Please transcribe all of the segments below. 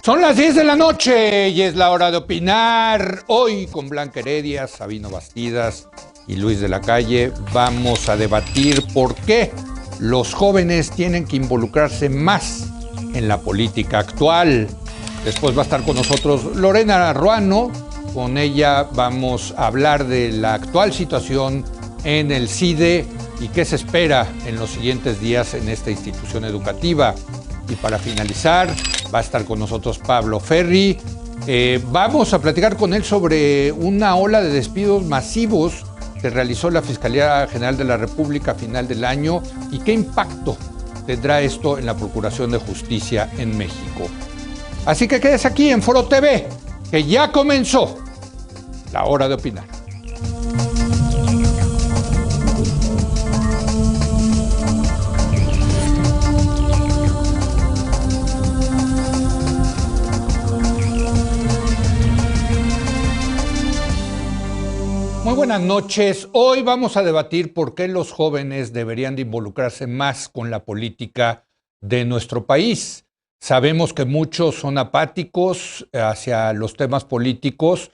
Son las 10 de la noche y es la hora de opinar. Hoy con Blanca Heredia, Sabino Bastidas y Luis de la Calle vamos a debatir por qué los jóvenes tienen que involucrarse más en la política actual. Después va a estar con nosotros Lorena Ruano. Con ella vamos a hablar de la actual situación en el CIDE y qué se espera en los siguientes días en esta institución educativa. Y para finalizar, va a estar con nosotros Pablo Ferri. Vamos a platicar con él sobre una ola de despidos masivos que realizó la Fiscalía General de la República a final del año y qué impacto tendrá esto en la Procuración de Justicia en México. Así que quédese aquí en Foro TV, que ya comenzó la hora de opinar. Muy buenas noches. Hoy vamos a debatir por qué los jóvenes deberían de involucrarse más con la política de nuestro país. Sabemos que muchos son apáticos hacia los temas políticos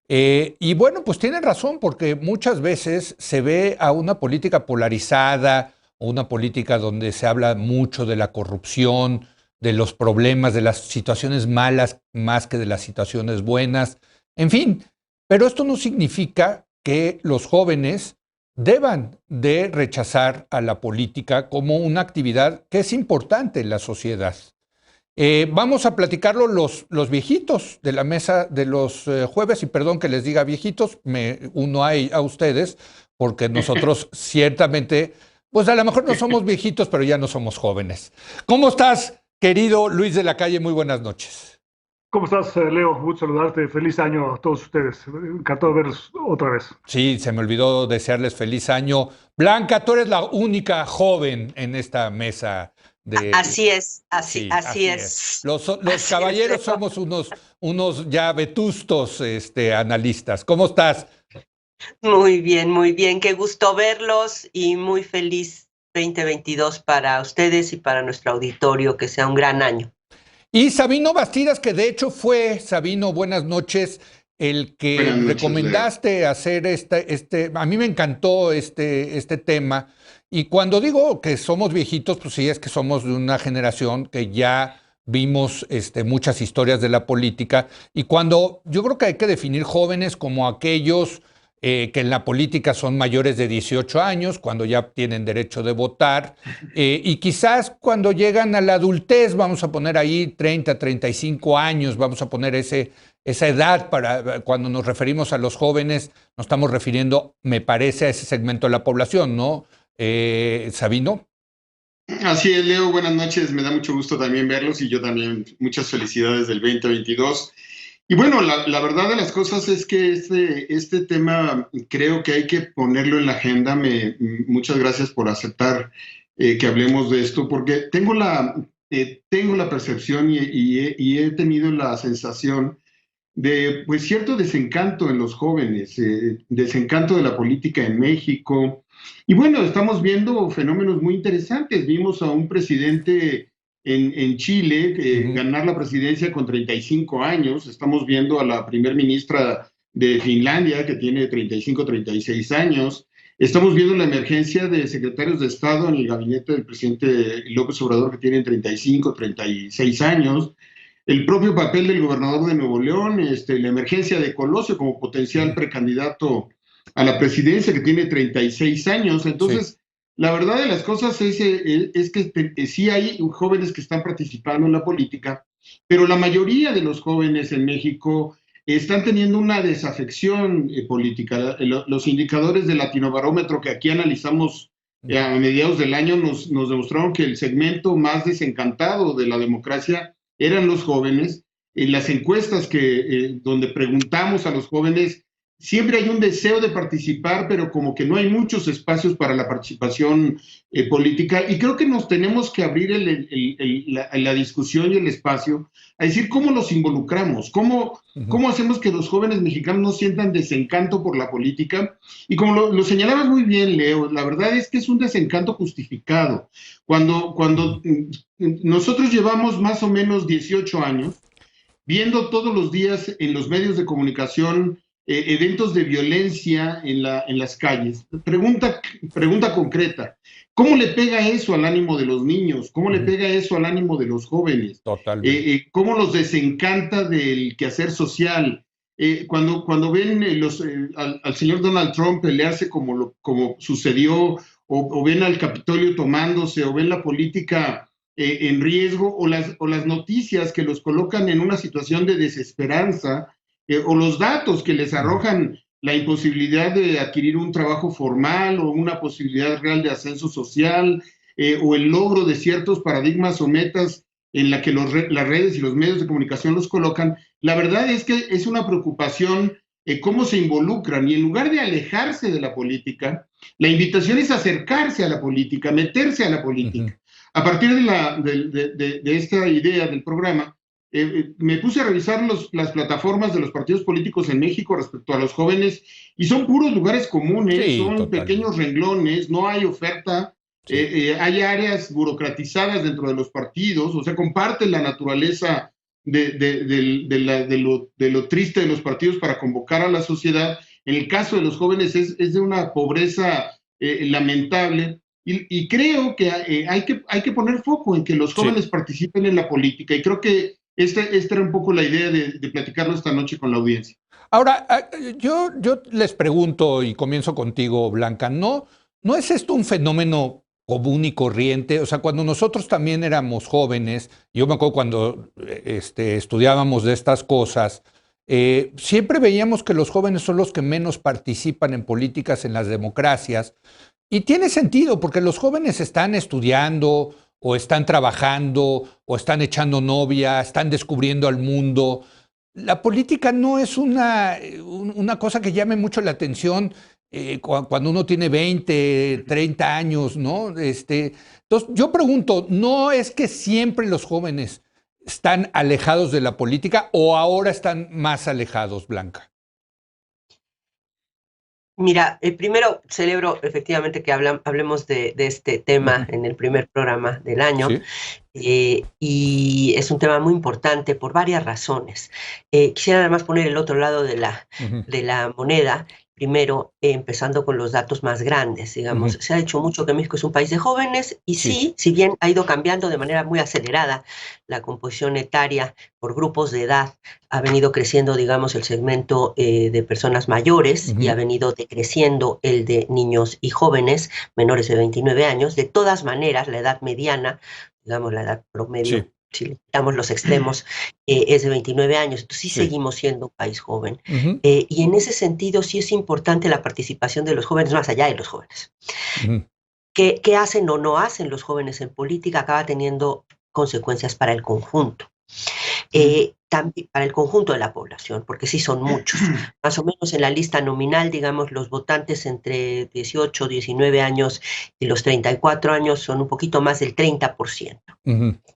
y bueno, pues tienen razón porque muchas veces se ve a una política polarizada o una política donde se habla mucho de la corrupción, de los problemas, de las situaciones malas más que de las situaciones buenas, en fin, pero esto no significa que los jóvenes deban de rechazar a la política como una actividad que es importante en la sociedad. Vamos a platicarlo los viejitos de la mesa de los jueves, y perdón que les diga viejitos, me uno a ustedes, porque nosotros ciertamente, pues a lo mejor no somos viejitos, pero ya no somos jóvenes. ¿Cómo estás, querido Luis de la Calle? Muy buenas noches. ¿Cómo estás, Leo? Mucho saludarte. Feliz año a todos ustedes. Encantado de verlos otra vez. Sí, se me olvidó desearles feliz año. Blanca, tú eres la única joven en esta mesa. Así es, así es. Es. Los caballeros somos unos ya vetustos analistas. ¿Cómo estás? Muy bien. Qué gusto verlos y muy feliz 2022 para ustedes y para nuestro auditorio. Que sea un gran año. Y Sabino Bastidas, que de hecho fue, Sabino, buenas noches, el que recomendaste hacer a mí me encantó este tema. Y cuando digo que somos viejitos, pues sí, es que somos de una generación que ya vimos muchas historias de la política. Y cuando yo creo que hay que definir jóvenes como aquellos que en la política son mayores de 18 años, cuando ya tienen derecho de votar, y quizás cuando llegan a la adultez, vamos a poner ahí 30, 35 años, vamos a poner esa edad para cuando nos referimos a los jóvenes, nos estamos refiriendo, me parece, a ese segmento de la población, ¿no? Sabino. Así es, Leo, buenas noches, me da mucho gusto también verlos y yo también muchas felicidades del 2022. Y bueno, la verdad de las cosas es que este tema creo que hay que ponerlo en la agenda. Muchas gracias por aceptar que hablemos de esto, porque tengo la percepción y he tenido la sensación de pues cierto desencanto en los jóvenes, desencanto de la política en México. Y bueno, estamos viendo fenómenos muy interesantes. Vimos a un presidente en Chile ganar la presidencia con 35 años. Estamos viendo a la primer ministra de Finlandia que tiene 35, 36 años. Estamos viendo la emergencia de secretarios de Estado en el gabinete del presidente López Obrador que tienen 35, 36 años. El propio papel del gobernador de Nuevo León, la emergencia de Colosio como potencial precandidato a la presidencia que tiene 36 años. Entonces, sí, la verdad de las cosas es que sí hay jóvenes que están participando en la política, pero la mayoría de los jóvenes en México están teniendo una desafección política. Los indicadores del Latinobarómetro que aquí analizamos a mediados del año nos demostraron que el segmento más desencantado de la democracia eran los jóvenes. En las encuestas donde preguntamos a los jóvenes, siempre hay un deseo de participar, pero como que no hay muchos espacios para la participación política, y creo que nos tenemos que abrir la discusión y el espacio a decir cómo los involucramos, cómo hacemos que los jóvenes mexicanos no sientan desencanto por la política. Y como lo señalabas muy bien, Leo, la verdad es que es un desencanto justificado. Cuando nosotros llevamos más o menos 18 años, viendo todos los días en los medios de comunicación eventos de violencia en las calles. Pregunta concreta, ¿cómo le pega eso al ánimo de los niños? ¿Cómo le pega eso al ánimo de los jóvenes? Totalmente. ¿Cómo los desencanta del quehacer social? Cuando ven al señor Donald Trump pelearse como sucedió, o ven al Capitolio tomándose, o ven la política en riesgo, o las noticias que los colocan en una situación de desesperanza, o los datos que les arrojan la imposibilidad de adquirir un trabajo formal o una posibilidad real de ascenso social, o el logro de ciertos paradigmas o metas en la que las redes y los medios de comunicación los colocan, la verdad es que es una preocupación cómo se involucran, y en lugar de alejarse de la política, la invitación es acercarse a la política, meterse a la política. A partir de esta idea del programa, me puse a revisar las plataformas de los partidos políticos en México respecto a los jóvenes, y son puros lugares comunes, Sí, son totalmente. pequeños renglones, no hay oferta. Sí. Hay áreas burocratizadas dentro de los partidos, o sea, comparten la naturaleza de lo triste de los partidos para convocar a la sociedad. En el caso de los jóvenes es de una pobreza lamentable, y creo que hay que poner foco en que los jóvenes participen en la política, y creo que esta era un poco la idea de platicarlo esta noche con la audiencia. Ahora, yo les pregunto, y comienzo contigo, Blanca, ¿no es esto un fenómeno común y corriente? O sea, cuando nosotros también éramos jóvenes, yo me acuerdo cuando estudiábamos de estas cosas, siempre veíamos que los jóvenes son los que menos participan en políticas en las democracias, y tiene sentido, porque los jóvenes están estudiando, o están trabajando, o están echando novia, están descubriendo al mundo. La política no es una cosa que llame mucho la atención cuando uno tiene 20, 30 años, ¿no? Entonces, yo pregunto, ¿no es que siempre los jóvenes están alejados de la política, o ahora están más alejados, Blanca? Mira, primero celebro efectivamente que hablemos de este tema en el primer programa del año. ¿Sí? Y es un tema muy importante por varias razones. Quisiera además poner el otro lado de la moneda. Primero, empezando con los datos más grandes, digamos. Se ha dicho mucho que México es un país de jóvenes, y sí, si bien ha ido cambiando de manera muy acelerada la composición etaria por grupos de edad, ha venido creciendo, digamos, el segmento de personas mayores, y ha venido decreciendo el de niños y jóvenes menores de 29 años. De todas maneras, la edad mediana, digamos, la edad promedio, si le quitamos los extremos, es de 29 años. Entonces sí seguimos siendo un país joven. Y en ese sentido sí es importante la participación de los jóvenes, más allá de los jóvenes. ¿Qué hacen o no hacen los jóvenes en política? Acaba teniendo consecuencias para el conjunto. También para el conjunto de la población, porque sí son muchos. Más o menos en la lista nominal, digamos, los votantes entre 18, 19 años y los 34 años son un poquito más del 30%.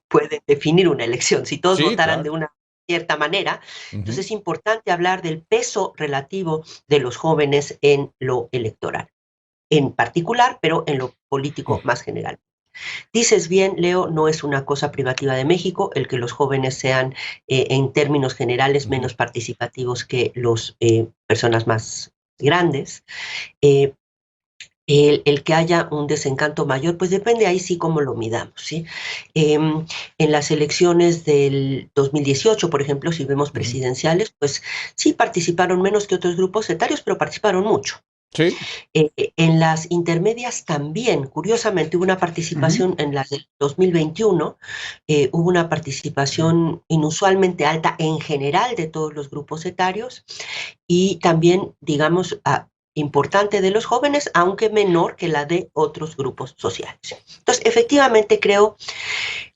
Pueden definir una elección. Si todos votaran de una cierta manera, entonces es importante hablar del peso relativo de los jóvenes en lo electoral, en particular, pero en lo político más general. Dices bien, Leo, no es una cosa privativa de México el que los jóvenes sean, en términos generales, menos participativos que las personas más grandes. El que haya un desencanto mayor, pues depende ahí sí cómo lo midamos, ¿sí? En las elecciones del 2018, por ejemplo, si vemos presidenciales, pues sí participaron menos que otros grupos etarios, pero participaron mucho. Sí. En las intermedias también, curiosamente, hubo una participación en las del 2021, hubo una participación inusualmente alta en general de todos los grupos etarios, y también, digamos, importante de los jóvenes, aunque menor que la de otros grupos sociales. Entonces, efectivamente creo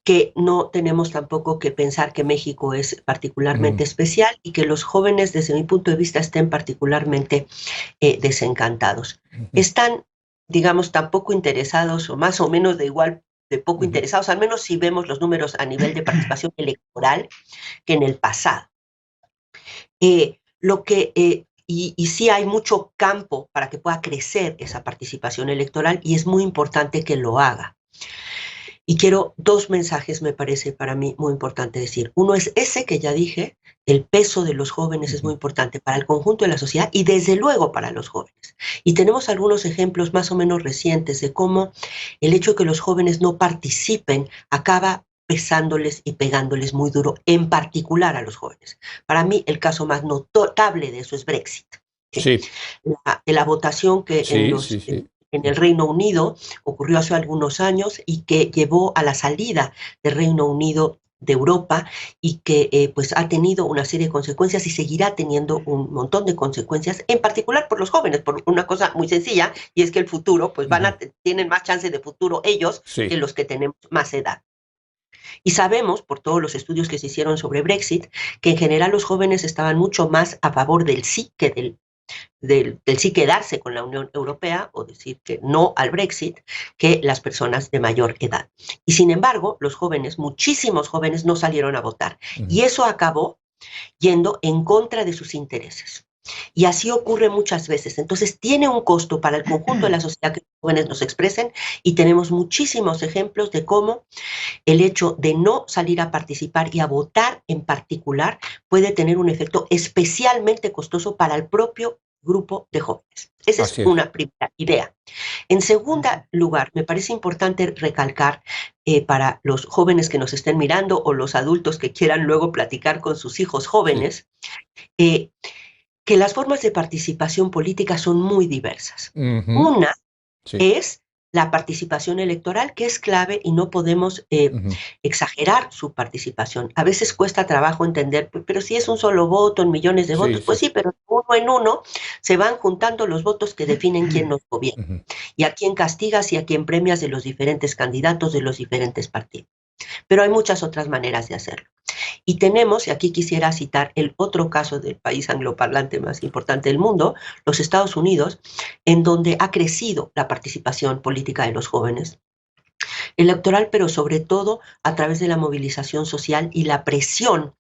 que no tenemos tampoco que pensar que México es particularmente especial, y que los jóvenes, desde mi punto de vista, estén particularmente desencantados. Están, digamos, tan poco interesados, o más o menos de poco interesados, al menos si vemos los números a nivel de participación electoral, que en el pasado. Y sí hay mucho campo para que pueda crecer esa participación electoral, y es muy importante que lo haga. Y quiero dos mensajes, me parece para mí muy importante decir. Uno es ese que ya dije, el peso de los jóvenes es muy importante para el conjunto de la sociedad y desde luego para los jóvenes. Y tenemos algunos ejemplos más o menos recientes de cómo el hecho de que los jóvenes no participen acaba pesándoles y pegándoles muy duro, en particular a los jóvenes. Para mí el caso más notable de eso es Brexit. Sí. La votación que en el Reino Unido ocurrió hace algunos años y que llevó a la salida del Reino Unido de Europa y que pues ha tenido una serie de consecuencias y seguirá teniendo un montón de consecuencias, en particular por los jóvenes, por una cosa muy sencilla, y es que el futuro, pues tienen más chance de futuro ellos que los que tenemos más edad. Y sabemos, por todos los estudios que se hicieron sobre Brexit, que en general los jóvenes estaban mucho más a favor del sí que del sí quedarse con la Unión Europea, o decir que no al Brexit, que las personas de mayor edad. Y sin embargo, los jóvenes, muchísimos jóvenes, no salieron a votar. Y eso acabó yendo en contra de sus intereses. Y así ocurre muchas veces. Entonces tiene un costo para el conjunto de la sociedad que los jóvenes nos expresen, y tenemos muchísimos ejemplos de cómo el hecho de no salir a participar y a votar en particular puede tener un efecto especialmente costoso para el propio grupo de jóvenes. Esa es una primera idea. En segundo lugar, me parece importante recalcar para los jóvenes que nos estén mirando o los adultos que quieran luego platicar con sus hijos jóvenes, que las formas de participación política son muy diversas. Una es la participación electoral, que es clave y no podemos exagerar su participación. A veces cuesta trabajo entender, pero si es un solo voto en millones de votos, pues sí, pero uno en uno se van juntando los votos que definen quién nos gobierna y a quién castigas y a quién premias de los diferentes candidatos de los diferentes partidos. Pero hay muchas otras maneras de hacerlo. Y tenemos, y aquí quisiera citar el otro caso del país angloparlante más importante del mundo, los Estados Unidos, en donde ha crecido la participación política de los jóvenes electoral, pero sobre todo a través de la movilización social y la presión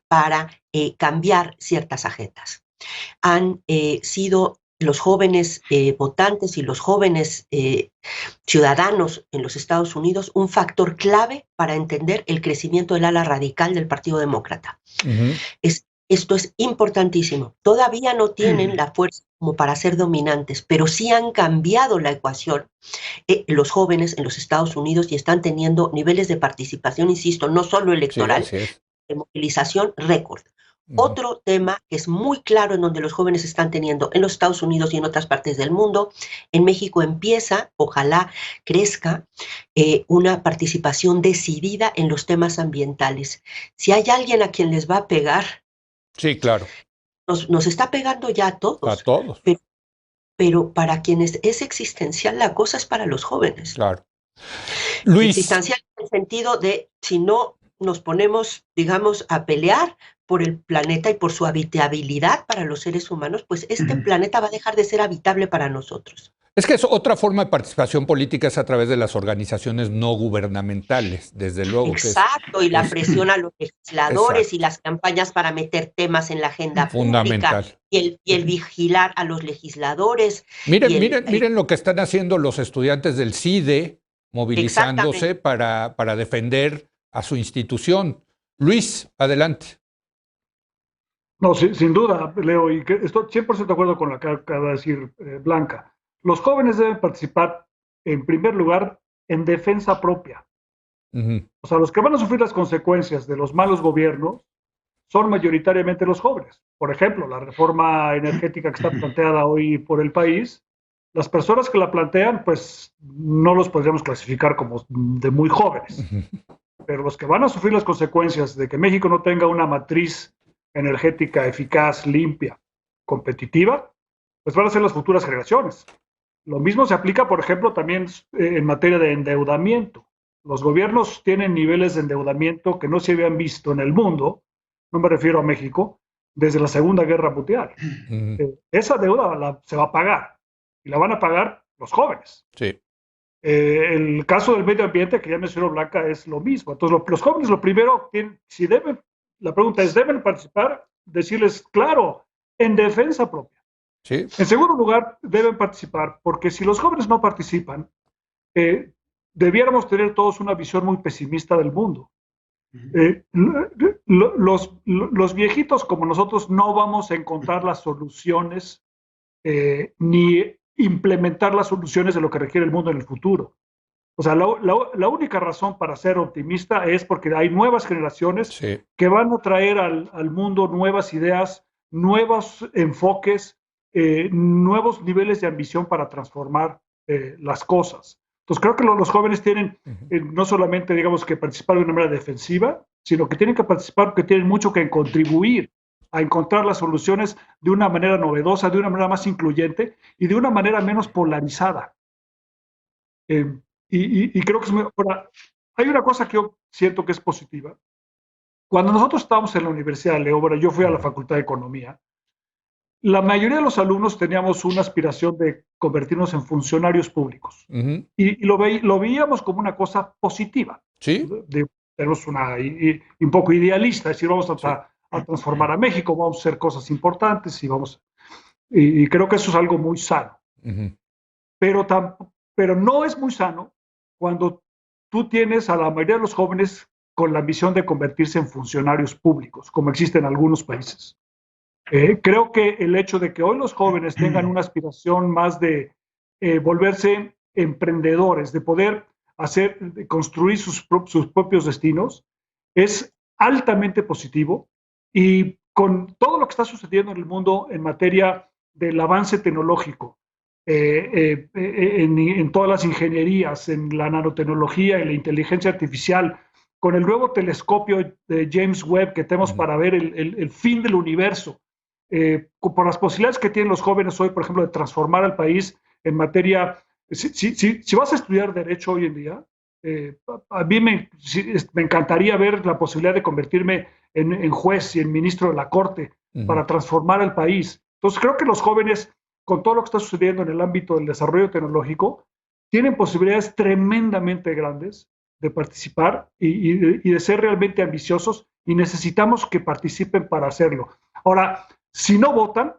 para cambiar ciertas agendas. Han sido los jóvenes votantes y los jóvenes ciudadanos en los Estados Unidos un factor clave para entender el crecimiento del ala radical del Partido Demócrata. Esto es importantísimo. Todavía no tienen la fuerza como para ser dominantes, pero sí han cambiado la ecuación los jóvenes en los Estados Unidos y están teniendo niveles de participación, insisto, no solo electoral, de movilización récord. Otro tema que es muy claro en donde los jóvenes están teniendo en los Estados Unidos y en otras partes del mundo, en México empieza, ojalá crezca, una participación decidida en los temas ambientales. Si hay alguien a quien les va a pegar, sí, claro, nos está pegando ya a todos. A todos. Pero para quienes es existencial, la cosa es para los jóvenes. Claro. Luis. Existencial en el sentido de si no nos ponemos, digamos, a pelear por el planeta y por su habitabilidad para los seres humanos, pues este planeta va a dejar de ser habitable para nosotros. Es que es otra forma de participación política, es a través de las organizaciones no gubernamentales, desde luego. Exacto, y la presión a los legisladores y las campañas para meter temas en la agenda pública y el vigilar a los legisladores. Miren lo que están haciendo los estudiantes del CIDE, movilizándose para defender a su institución. Luis, adelante. No, sin duda, Leo, y que estoy 100% de acuerdo con lo que acaba de decir Blanca. Los jóvenes deben participar, en primer lugar, en defensa propia. O sea, los que van a sufrir las consecuencias de los malos gobiernos son mayoritariamente los jóvenes. Por ejemplo, la reforma energética que está planteada hoy por el país, las personas que la plantean, pues no los podríamos clasificar como de muy jóvenes. Pero los que van a sufrir las consecuencias de que México no tenga una matriz energética eficaz, limpia, competitiva, pues van a ser las futuras generaciones. Lo mismo se aplica, por ejemplo, también en materia de endeudamiento. Los gobiernos tienen niveles de endeudamiento que no se habían visto en el mundo, no me refiero a México, desde la Segunda Guerra Mundial. Esa deuda se va a pagar, y la van a pagar los jóvenes. Sí. El caso del medio ambiente, que ya mencionó Blanca, es lo mismo. Entonces, los jóvenes, lo primero, si deben, la pregunta es, ¿deben participar? Decirles, claro, en defensa propia. Sí. En segundo lugar, deben participar, porque si los jóvenes no participan, debiéramos tener todos una visión muy pesimista del mundo. Los viejitos como nosotros no vamos a encontrar las soluciones ni implementar las soluciones de lo que requiere el mundo en el futuro. O sea, la única razón para ser optimista es porque hay nuevas generaciones que van a traer al mundo nuevas ideas, nuevos enfoques, nuevos niveles de ambición para transformar las cosas. Entonces creo que los jóvenes tienen no solamente, digamos, que participar de una manera defensiva, sino que tienen que participar porque tienen mucho que contribuir a encontrar las soluciones de una manera novedosa, de una manera más incluyente y de una manera menos polarizada. Y creo que ahora, hay una cosa que yo siento que es positiva. Cuando nosotros estábamos en la Universidad de Leo, yo fui a la Facultad de Economía, la mayoría de los alumnos teníamos una aspiración de convertirnos en funcionarios públicos. Y lo veíamos como una cosa positiva. ¿Sí? Tenemos un poco idealista, es decir, vamos a transformar a México, vamos a hacer cosas importantes y creo que eso es algo muy sano. Pero no es muy sano cuando tú tienes a la mayoría de los jóvenes con la ambición de convertirse en funcionarios públicos, como existe en algunos países. Creo que el hecho de que hoy los jóvenes tengan una aspiración más de volverse emprendedores, de poder de construir sus propios destinos, es altamente positivo. Y con todo lo que está sucediendo en el mundo en materia del avance tecnológico, en todas las ingenierías, en la nanotecnología, en la inteligencia artificial, con el nuevo telescopio de James Webb que tenemos para ver el fin del universo, por las posibilidades que tienen los jóvenes hoy, por ejemplo, de transformar al país en materia. Si vas a estudiar Derecho hoy en día, a mí me encantaría ver la posibilidad de convertirme en juez y en ministro de la Corte para transformar al país. Entonces, creo que los jóvenes, con todo lo que está sucediendo en el ámbito del desarrollo tecnológico, tienen posibilidades tremendamente grandes de participar y de ser realmente ambiciosos, y necesitamos que participen para hacerlo. Ahora, si no votan,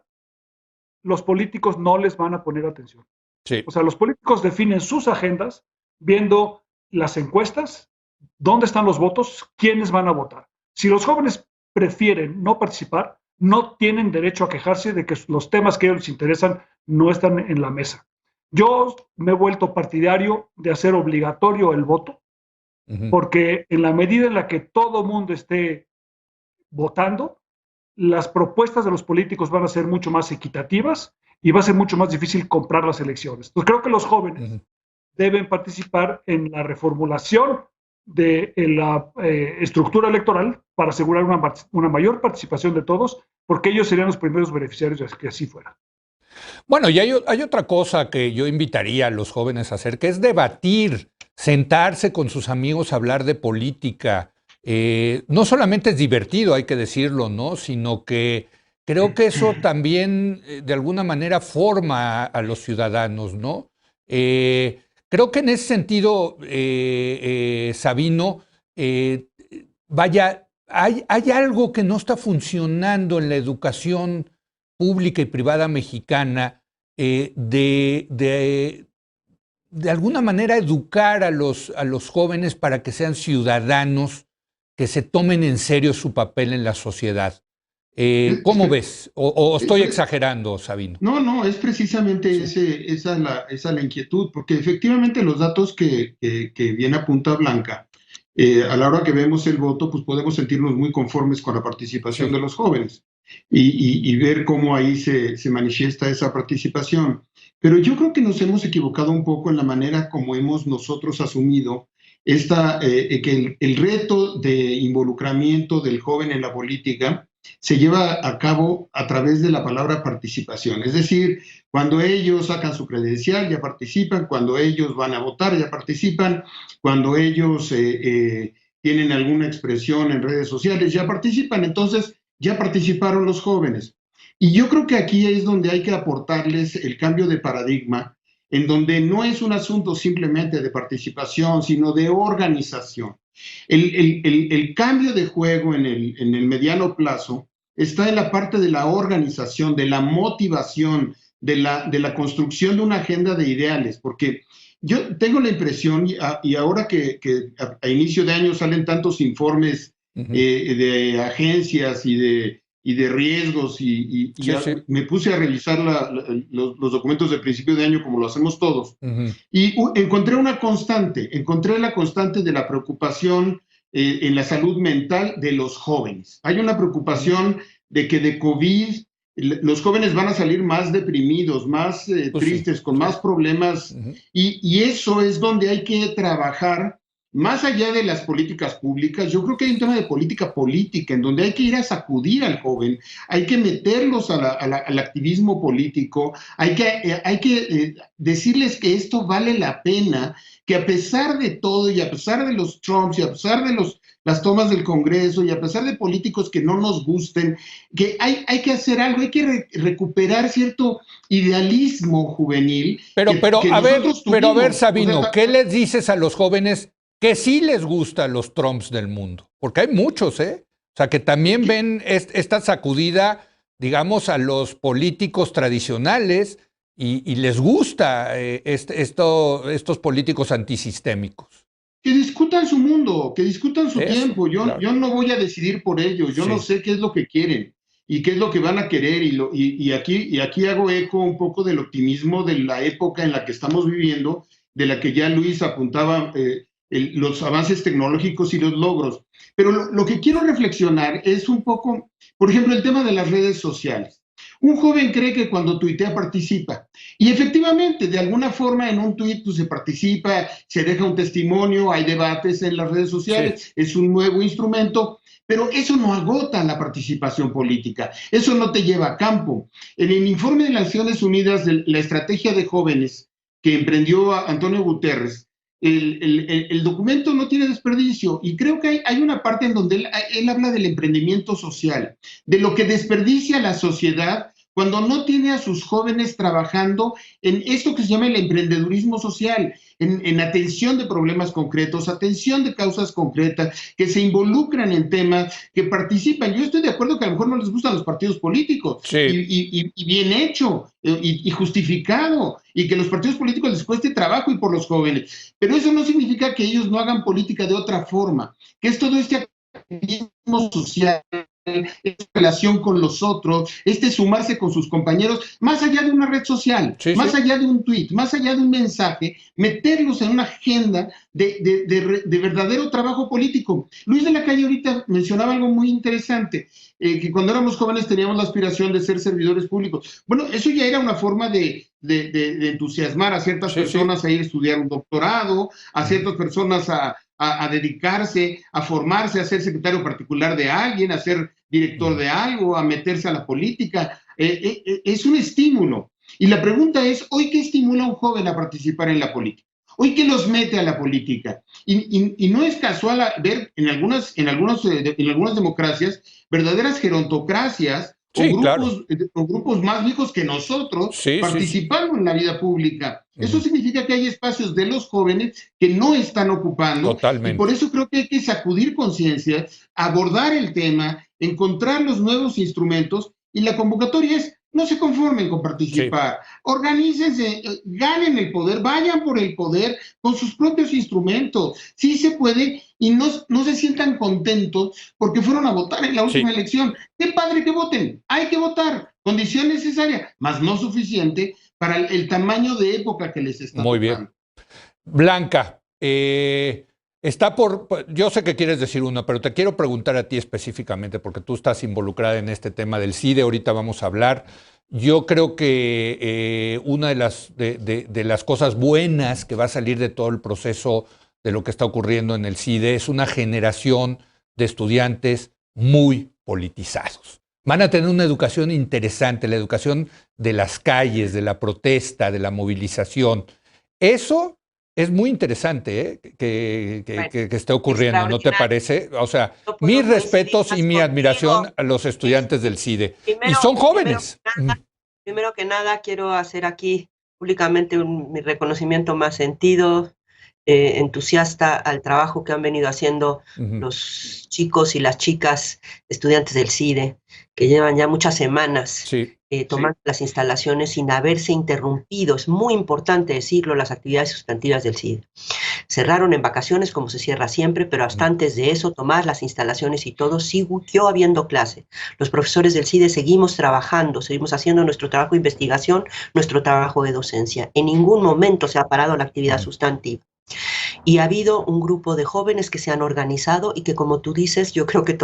los políticos no les van a poner atención. Sí. O sea, los políticos definen sus agendas viendo las encuestas, dónde están los votos, quiénes van a votar. Si los jóvenes prefieren no participar, no tienen derecho a quejarse de que los temas que a ellos les interesan no están en la mesa. Yo me he vuelto partidario de hacer obligatorio el voto, porque en la medida en la que todo mundo esté votando, las propuestas de los políticos van a ser mucho más equitativas y va a ser mucho más difícil comprar las elecciones. Entonces creo que los jóvenes deben participar en la reformulación de la estructura electoral para asegurar una mayor participación de todos, porque ellos serían los primeros beneficiarios de que así fuera. Bueno, y hay otra cosa que yo invitaría a los jóvenes a hacer, que es debatir, sentarse con sus amigos a hablar de política. No solamente es divertido, hay que decirlo, ¿no? Sino que creo que eso también de alguna manera forma a los ciudadanos, ¿no? Creo que en ese sentido, Sabino, vaya, hay algo que no está funcionando en la educación pública y privada mexicana, de alguna manera educar a los jóvenes para que sean ciudadanos, que se tomen en serio su papel en la sociedad. ¿Cómo ves? ¿O estoy exagerando, Sabino? No, es precisamente esa la inquietud, porque efectivamente los datos que bien apunta Blanca, a la hora que vemos el voto, pues podemos sentirnos muy conformes con la participación de los jóvenes y ver cómo ahí se manifiesta esa participación. Pero yo creo que nos hemos equivocado un poco en la manera como hemos nosotros asumido que el reto de involucramiento del joven en la política se lleva a cabo a través de la palabra participación. Es decir, cuando ellos sacan su credencial ya participan, cuando ellos van a votar ya participan, cuando ellos tienen alguna expresión en redes sociales ya participan. Entonces ya participaron los jóvenes. Y yo creo que aquí es donde hay que aportarles el cambio de paradigma, en donde no es un asunto simplemente de participación, sino de organización. El cambio de juego en el mediano plazo está en la parte de la organización, de la motivación, de la construcción de una agenda de ideales, porque yo tengo la impresión, y ahora que a inicio de año salen tantos informes de agencias y de riesgos, y Sí, sí. me puse a revisar los documentos de principio de año como lo hacemos todos, y encontré la constante de la preocupación en la salud mental de los jóvenes. Hay una preocupación de que de COVID los jóvenes van a salir más deprimidos, más tristes, con más problemas, y eso es donde hay que trabajar. Más allá de las políticas públicas, yo creo que hay un tema de política en donde hay que ir a sacudir al joven, hay que meterlos al activismo político, hay que decirles que esto vale la pena, que a pesar de todo y a pesar de los Trumps y a pesar de las tomas del Congreso y a pesar de políticos que no nos gusten, que hay que hacer algo, hay que recuperar cierto idealismo juvenil. Pero a ver, Sabino, ¿qué les dices a los jóvenes que sí les gustan los Trumps del mundo? Porque hay muchos, ¿eh? O sea, que también ven esta sacudida, digamos, a los políticos tradicionales y les gusta estos políticos antisistémicos. Que discutan su mundo, que discutan su tiempo. Yo no voy a decidir por ellos, yo no sé qué es lo que quieren y qué es lo que van a querer. Y aquí hago eco un poco del optimismo de la época en la que estamos viviendo, de la que ya Luis apuntaba, los avances tecnológicos y los logros. Pero lo que quiero reflexionar es un poco, por ejemplo, el tema de las redes sociales. Un joven cree que cuando tuitea participa, y efectivamente, de alguna forma en un tuit pues, se participa, se deja un testimonio, hay debates en las redes sociales, es un nuevo instrumento, pero eso no agota la participación política, eso no te lleva a campo. En el informe de las Naciones Unidas de la estrategia de jóvenes que emprendió Antonio Guterres, el documento no tiene desperdicio, y creo que hay una parte en donde él habla del emprendimiento social, de lo que desperdicia la sociedad cuando no tiene a sus jóvenes trabajando en esto que se llama el emprendedurismo social, en atención de problemas concretos, atención de causas concretas, que se involucran en temas, que participan. Yo estoy de acuerdo que a lo mejor no les gustan los partidos políticos, y bien hecho, y justificado, y que los partidos políticos les cueste trabajo y por los jóvenes, pero eso no significa que ellos no hagan política de otra forma, que es todo este activismo social, esta relación con los otros, sumarse con sus compañeros, más allá de una red social, más allá de un tuit, más allá de un mensaje, meterlos en una agenda de verdadero trabajo político. Luis de la Calle ahorita mencionaba algo muy interesante, que cuando éramos jóvenes teníamos la aspiración de ser servidores públicos. Bueno, eso ya era una forma de entusiasmar a ciertas personas a ir a estudiar un doctorado, a ciertas personas a dedicarse, a formarse, a ser secretario particular de alguien, a ser director de algo, a meterse a la política. Es un estímulo. Y la pregunta es, ¿hoy qué estimula a un joven a participar en la política? ¿Hoy qué los mete a la política? Y no es casual ver en algunas democracias verdaderas gerontocracias, o grupos más viejos que nosotros participando en la vida pública. Eso significa que hay espacios de los jóvenes que no están ocupando. Totalmente. Y por eso creo que hay que sacudir conciencia, abordar el tema, encontrar los nuevos instrumentos, y la convocatoria es: no se conformen con participar, organícense, ganen el poder, vayan por el poder con sus propios instrumentos. Sí se puede, y no se sientan contentos porque fueron a votar en la última elección. ¡Qué padre que voten! Hay que votar, condición necesaria, mas no suficiente para el tamaño de época que les está Muy tocando. bien. Blanca, yo sé que quieres decir una, pero te quiero preguntar a ti específicamente, porque tú estás involucrada en este tema del CIDE, ahorita vamos a hablar. Yo creo que una de las cosas buenas que va a salir de todo el proceso de lo que está ocurriendo en el CIDE es una generación de estudiantes muy politizados. Van a tener una educación interesante, la educación de las calles, de la protesta, de la movilización. Eso es muy interesante que esté ocurriendo, ¿no te parece? O sea, mis respetos y mi admiración a los estudiantes del CIDE. Y son jóvenes. Primero que nada, quiero hacer aquí públicamente mi reconocimiento más sentido, entusiasta al trabajo que han venido haciendo los chicos y las chicas estudiantes del CIDE, que llevan ya muchas semanas tomando las instalaciones sin haberse interrumpido, es muy importante decirlo, las actividades sustantivas del CIDE. Cerraron en vacaciones, como se cierra siempre, pero hasta antes de eso, tomar las instalaciones y todo, siguió habiendo clase. Los profesores del CIDE seguimos trabajando, seguimos haciendo nuestro trabajo de investigación, nuestro trabajo de docencia. En ningún momento se ha parado la actividad sustantiva. Y ha habido un grupo de jóvenes que se han organizado y que, como tú dices, yo creo que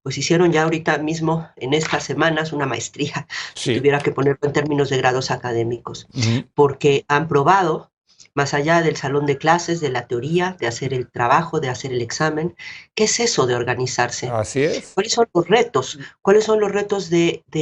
hicieron ya ahorita mismo, en estas semanas, una maestría, si tuviera que ponerlo en términos de grados académicos, porque han probado, más allá del salón de clases, de la teoría, de hacer el trabajo, de hacer el examen, ¿qué es eso de organizarse? Así es. ¿Cuáles son los retos? ¿Cuáles son los retos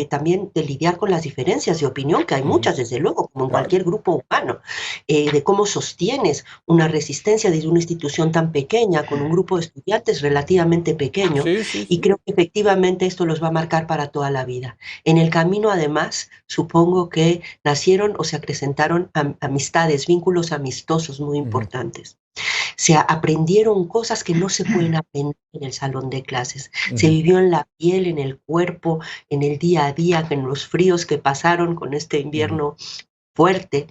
también de lidiar con las diferencias de opinión, que hay muchas, desde luego, como en cualquier grupo humano? De cómo sostienes una resistencia desde una institución tan pequeña, con un grupo de estudiantes relativamente pequeño, y creo que efectivamente esto los va a marcar para toda la vida. En el camino, además, supongo que nacieron o se acrecentaron amistades, vínculos amistosos muy importantes. Se aprendieron cosas que no se pueden aprender en el salón de clases. Se vivió en la piel, en el cuerpo, en el día a día, en los fríos que pasaron con este invierno fuerte,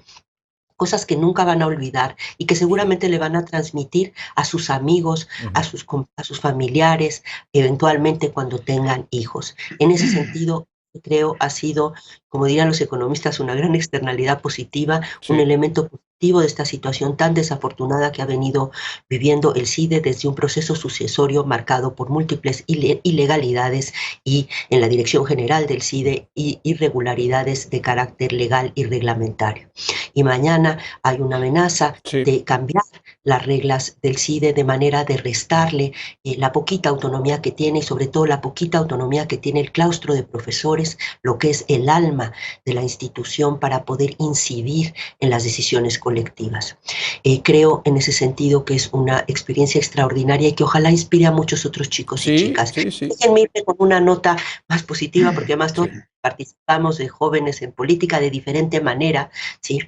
cosas que nunca van a olvidar y que seguramente le van a transmitir a sus amigos, a sus familiares, eventualmente cuando tengan hijos. En ese sentido, creo ha sido, como dirían los economistas, una gran externalidad positiva, un elemento positivo de esta situación tan desafortunada que ha venido viviendo el CIDE desde un proceso sucesorio marcado por múltiples ilegalidades y en la dirección general del CIDE irregularidades de carácter legal y reglamentario. Y mañana hay una amenaza de cambiar las reglas del CIDE de manera de restarle la poquita autonomía que tiene y sobre todo la poquita autonomía que tiene el claustro de profesores, lo que es el alma de la institución para poder incidir en las decisiones colectivas. Creo en ese sentido que es una experiencia extraordinaria y que ojalá inspire a muchos otros chicos y chicas. Déjenme irme con una nota más positiva porque además todos participamos de jóvenes en política de diferente manera, ¿sí?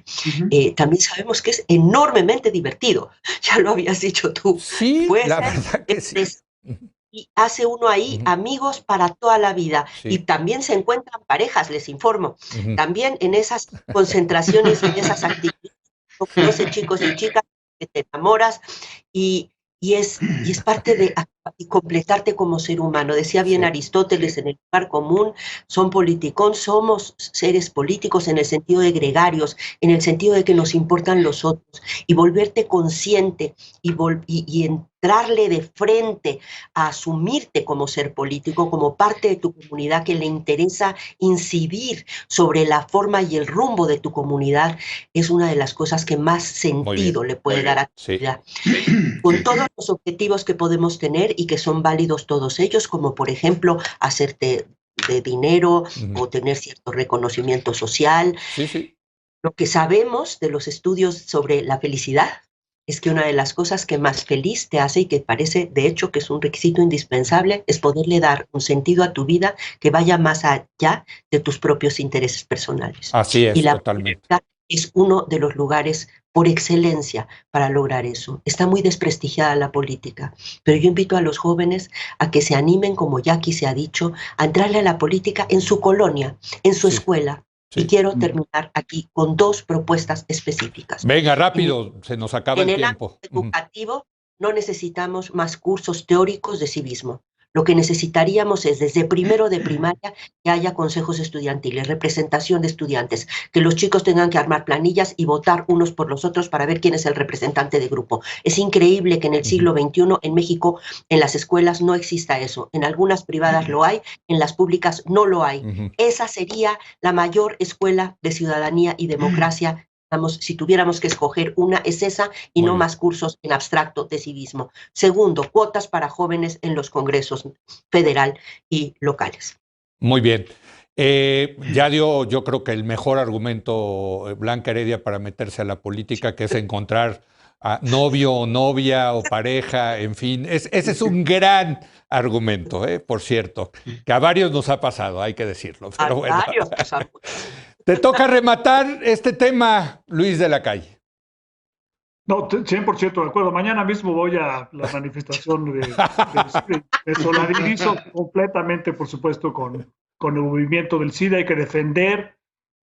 También sabemos que es enormemente divertido, ya lo habías dicho tú. Sí, la verdad que sí. Y hace uno ahí amigos para toda la vida. Y también se encuentran parejas, les informo. También en esas concentraciones, en esas actividades, conoce chicos y chicas, que te enamoras y es parte de completarte como ser humano. Decía bien Aristóteles en el lugar común, somos seres políticos en el sentido de gregarios, en el sentido de que nos importan los otros, y volverte consciente y entrarle de frente a asumirte como ser político, como parte de tu comunidad que le interesa incidir sobre la forma y el rumbo de tu comunidad, es una de las cosas que más sentido le puede dar a tu vida. Con todos los objetivos que podemos tener y que son válidos todos ellos, como por ejemplo hacerte de dinero o tener cierto reconocimiento social. Lo que sabemos de los estudios sobre la felicidad es que una de las cosas que más feliz te hace y que parece de hecho que es un requisito indispensable es poderle dar un sentido a tu vida que vaya más allá de tus propios intereses personales. Así es, y la totalmente. política es uno de los lugares por excelencia para lograr eso. Está muy desprestigiada la política, pero yo invito a los jóvenes a que se animen, como ya aquí se ha dicho, a entrarle a la política en su colonia, en su escuela. Y quiero terminar aquí con dos propuestas específicas. Venga, rápido, se nos acaba el tiempo. En el ámbito educativo no necesitamos más cursos teóricos de civismo. Lo que necesitaríamos es, desde primero de primaria, que haya consejos estudiantiles, representación de estudiantes, que los chicos tengan que armar planillas y votar unos por los otros para ver quién es el representante de grupo. Es increíble que en el siglo XXI en México en las escuelas no exista eso. En algunas privadas lo hay, en las públicas no lo hay. Esa sería la mayor escuela de ciudadanía y democracia. Si tuviéramos que escoger una, es esa y no más cursos en abstracto de civismo. Segundo, cuotas para jóvenes en los congresos federal y locales. Muy bien. Ya dio, yo creo que el mejor argumento Blanca Heredia para meterse a la política, que es encontrar a novio o novia o pareja, en fin. Ese es un gran argumento, por cierto, que a varios nos ha pasado, hay que decirlo. Pero bueno. Te toca rematar este tema, Luis de la Calle. No, 100% de acuerdo. Mañana mismo voy a la manifestación me solidarizo completamente, por supuesto, con con el movimiento del CIDE, hay que defender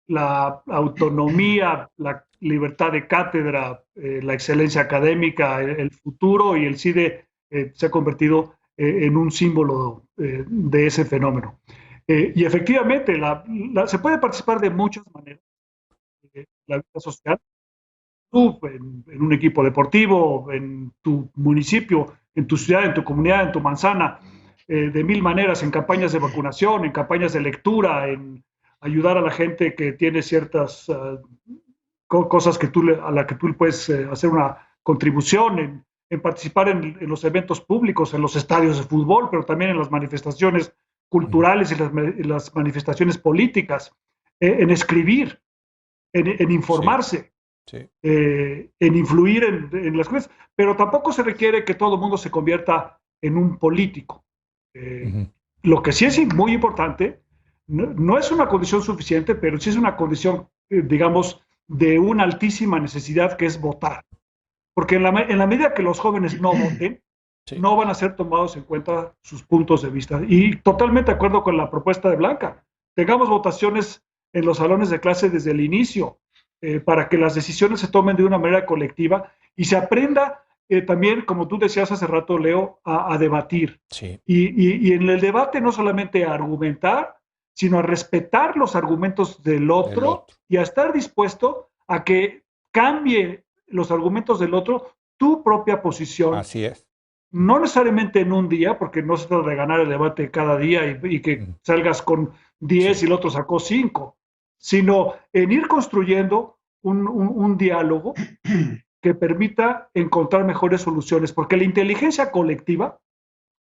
la autonomía, la libertad de cátedra, la excelencia académica, el futuro, y el CIDE se ha convertido en un símbolo de ese fenómeno. Y efectivamente, se puede participar de muchas maneras en la vida social. Tú, en un equipo deportivo, en tu municipio, en tu ciudad, en tu comunidad, en tu manzana, de mil maneras, en campañas de vacunación, en campañas de lectura, en ayudar a la gente que tiene ciertas cosas a las que tú puedes hacer una contribución, en participar en los eventos públicos, en los estadios de fútbol, pero también en las manifestaciones culturales y las manifestaciones políticas, en escribir, en informarse, sí. En influir en las cosas, pero tampoco se requiere que todo el mundo se convierta en un político. Lo que sí es muy importante, no es una condición suficiente, pero sí es una condición, digamos, de una altísima necesidad, que es votar. Porque en la medida que los jóvenes no voten, sí, no van a ser tomados en cuenta sus puntos de vista. Y totalmente de acuerdo con la propuesta de Blanca. Tengamos votaciones en los salones de clase desde el inicio, para que las decisiones se tomen de una manera colectiva y se aprenda también, como tú decías hace rato, Leo, a debatir. Sí. Y en el debate no solamente a argumentar, sino a respetar los argumentos del otro y a estar dispuesto a que cambie los argumentos del otro tu propia posición. Así es. No necesariamente en un día, porque no se trata de ganar el debate cada día y que salgas con 10 sí, y el otro sacó 5, sino en ir construyendo un diálogo que permita encontrar mejores soluciones, porque la inteligencia colectiva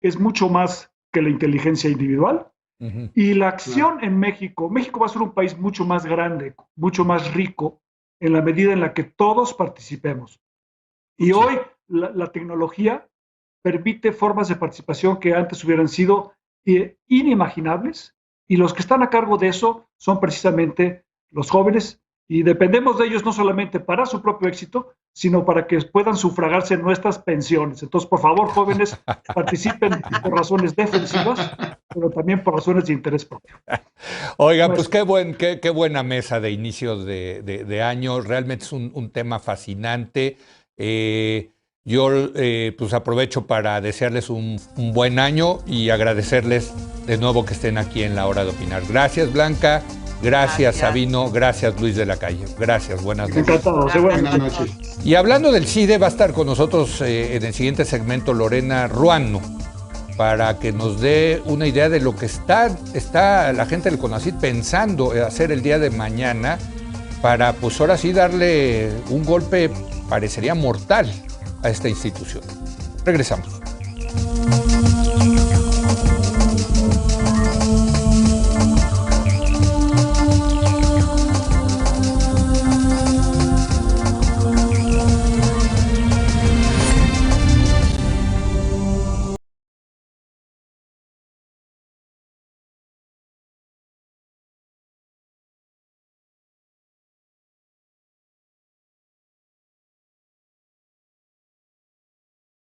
es mucho más que la inteligencia individual. Y la acción en México va a ser un país mucho más grande, mucho más rico, en la medida en la que todos participemos. Y hoy la tecnología permite formas de participación que antes hubieran sido inimaginables, y los que están a cargo de eso son precisamente los jóvenes, y dependemos de ellos no solamente para su propio éxito, sino para que puedan sufragarse en nuestras pensiones. Entonces, por favor, jóvenes, participen por razones defensivas, pero también por razones de interés propio. Oigan, pues qué buena mesa de inicio de año. Realmente es un tema fascinante. Yo pues aprovecho para desearles un buen año y agradecerles de nuevo que estén aquí en La Hora de Opinar. Gracias, Blanca. Gracias, Sabino. Gracias, Luis de la Calle. Gracias, buenas noches. Encantado, buenas noches. Y hablando del CIDE, va a estar con nosotros en el siguiente segmento Lorena Ruano, para que nos dé una idea de lo que está la gente del CONACYT pensando hacer el día de mañana para, pues ahora sí, darle un golpe, parecería mortal, a esta institución. Regresamos.